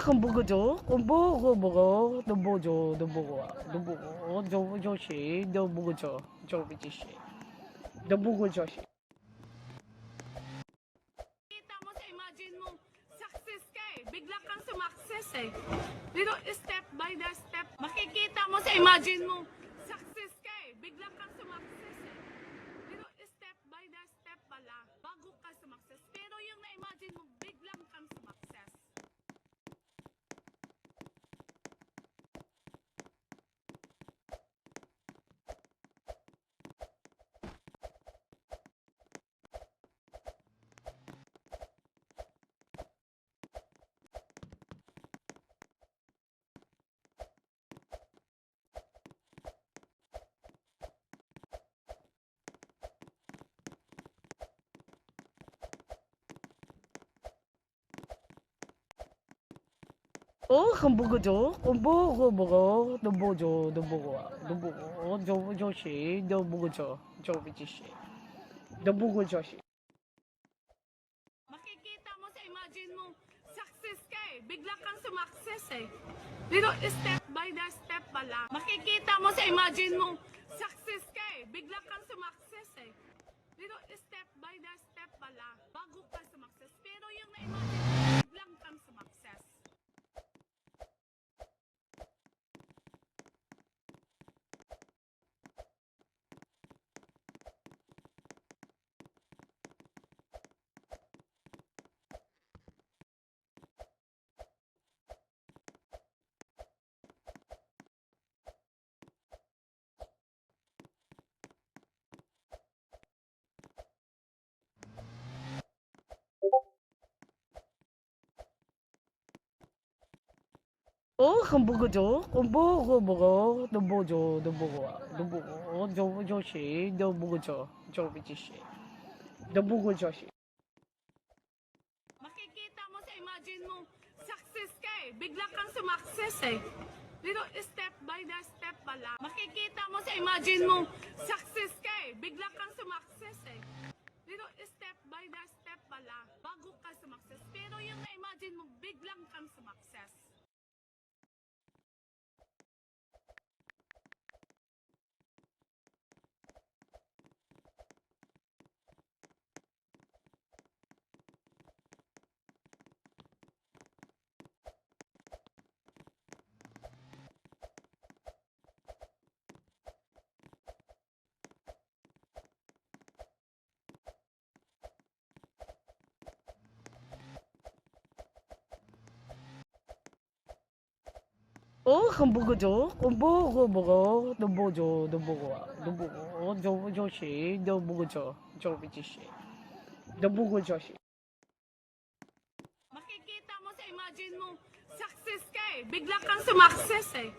很不够做，不够，都不够做，做不起，都不够做。Kita mo sa imagine mo, success ka eh. Bigla kang sumakses eh. Pero step by the step, makikita mo sa imagine mo, success ka eh. Bigla kang sumakses eh. Pero step by the step pala, bago ka sumakses. Pero yung na-imagine mo, biglang kang sumakses.很不够做，做不起，都不够做。Makikita mo sa imagine mo, success ka eh. Bigla kang sumakses eh. Pero step by the step pala, makikita mo sa imagine mo, success ka eh. Bigla kang sumakses eh. Pero step by the step pala, bago ka sumakses. Pero yung na-imagine mo, biglang kang sumakses.很不够做，做不起，都不够做。Makikita mo sa imagine mo, success ka eh. Bigla kang sumakses eh. Pero step by the step pala, makikita mo sa imagine mo, success ka eh. Bigla kang sumakses eh. Pero step by the step pala, bago ka sumakses. Pero yung na-imagine mo, biglang kang sumakses.很不够做，做不起，都不够做。Makikita mo sa imagine mo, success ka eh. Bigla kang sumakses eh.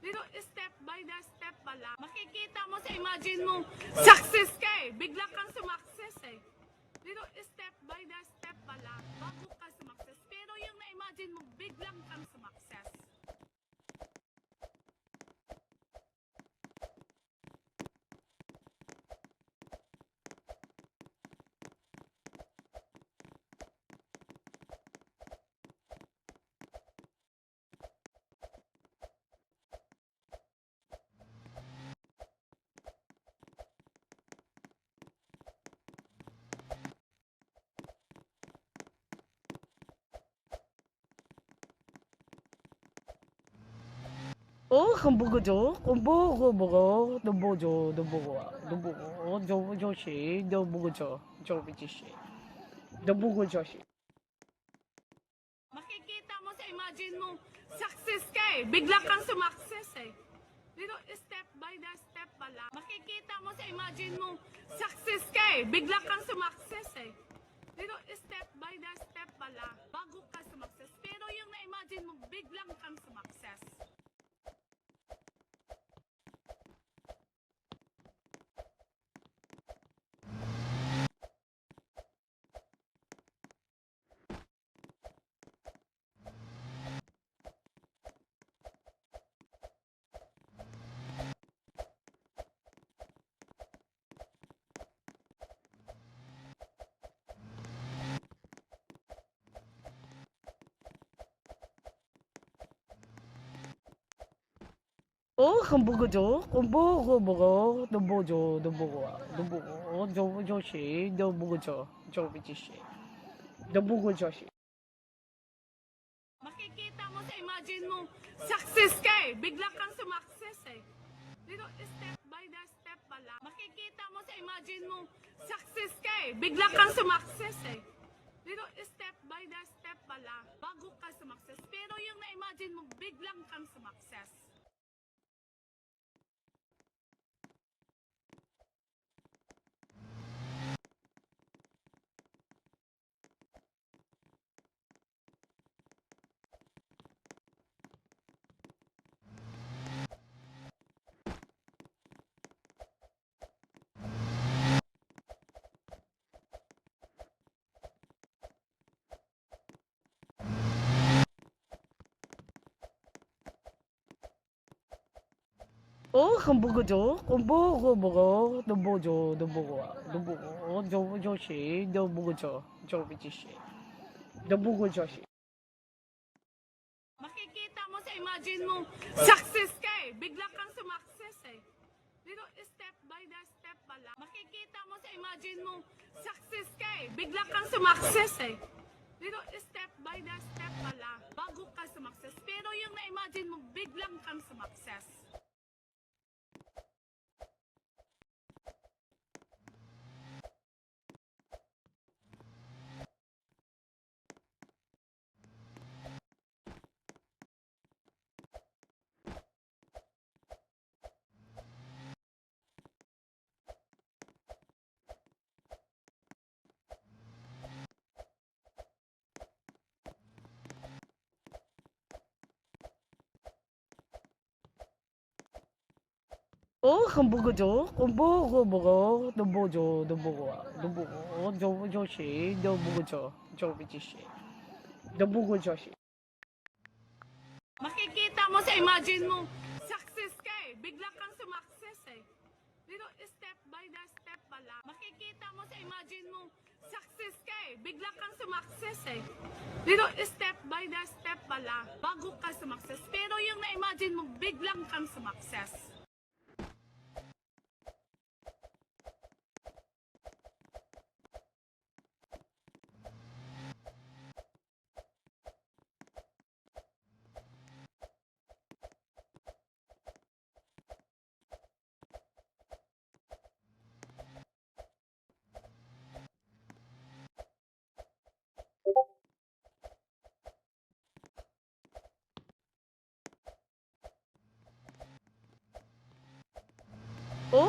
Pero step by the step pala, makikita mo sa imagine mo, success ka eh. Bigla kang sumakses eh. Pero step by the step pala, bago ka sumakses. Pero yung na-imagine mo, biglang kang sumakses.很不够做，做不起，都不够做。Makikita mo sa imagine mo, success ka eh. Bigla kang sumakses eh. Pero step by the step pala, makikita mo sa imagine mo, success ka eh. Bigla kang sumakses eh. Pero step by the step pala, bago ka sumakses. Pero yung na-imagine mo, biglang kang sumakses. 很不够久，都不久，就是都不够久，就不继续，都不够就是。Makikita mo sa imagine mo, success ka eh. Bigla kang sumakses eh. Pero step by the step pala. Makikita mo sa imagine mo, success ka eh. Bigla kang sumakses eh. Pero step by the step pala, bago ka sumakses. Pero yung na-imagine mo, biglang kang sumakses.很不够久，就是都不够久，就不继续，都不够就是。Makikita mo sa imagine mo, success ka eh. Bigla kang sumakses eh. Pero step by the step pala. Makikita mo sa imagine mo, success ka eh. Bigla kang sumakses eh. Pero step by the step pala, bago ka sumakses. Pero yung na-imagine mo, biglang kang sumakses.很不够久，就是都不够久，就不继续，都不够就是。Makikita mo sa imagine mo, success ka eh. Bigla kang sumakses eh. Pero step by the step pala. Makikita mo sa imagine mo, success ka eh. Bigla kang sumakses eh. Pero step by the step pala, bago ka sumakses. Pero yung na-imagine mo, biglang kang sumakses.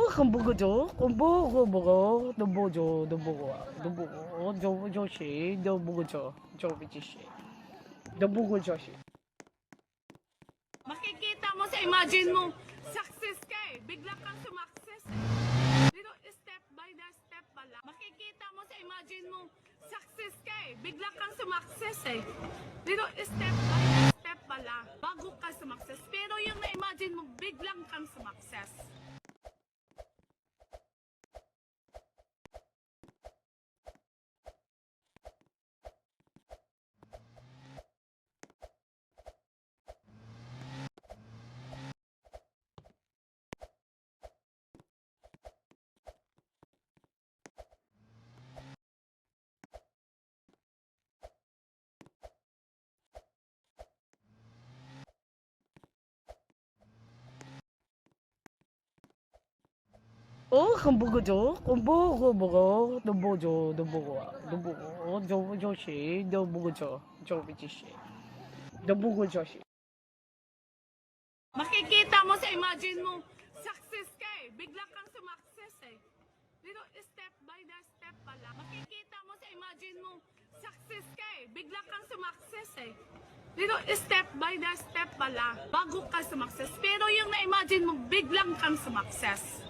很不够久，就是都不够久，就不继续，都不够就是。Makikita mo sa imagine mo, success ka eh. Bigla kang sumakses eh. Pero step by the step pala. Makikita mo sa imagine mo, success ka eh. Bigla kang sumakses eh. Pero step by the step pala, bago ka sumakses. Pero yung na-imagine mo, biglang kang sumakses.很不够久，就是都不够久，就不继续，都不够就是。Makikita mo sa imagine mo, success ka eh. Bigla kang sumakses eh. Pero step by the step pala. Makikita mo sa imagine mo, success ka eh. Bigla kang sumakses eh. Pero step by the step pala, bago ka sumakses. Pero yung na-imagine mo, biglang kang sumakses.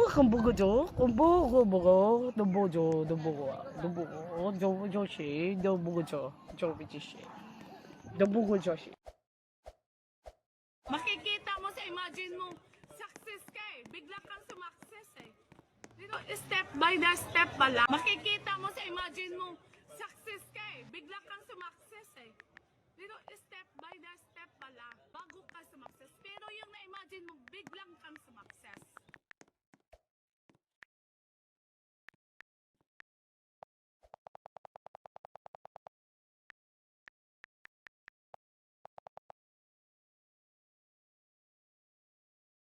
很不就，很不，都不就，都不，都不，就是都不就必须，都不就是。 Makikita mo sa imagine mo, success ka eh. Bigla kang sumakses eh. Dito, step by the step pala. Makikita mo sa imagine mo, success ka eh. Bigla kang sumakses eh. Dito, step by the step pala. Bago ka sumakses. Pero yung na-imagine mo, biglang kang sumakses.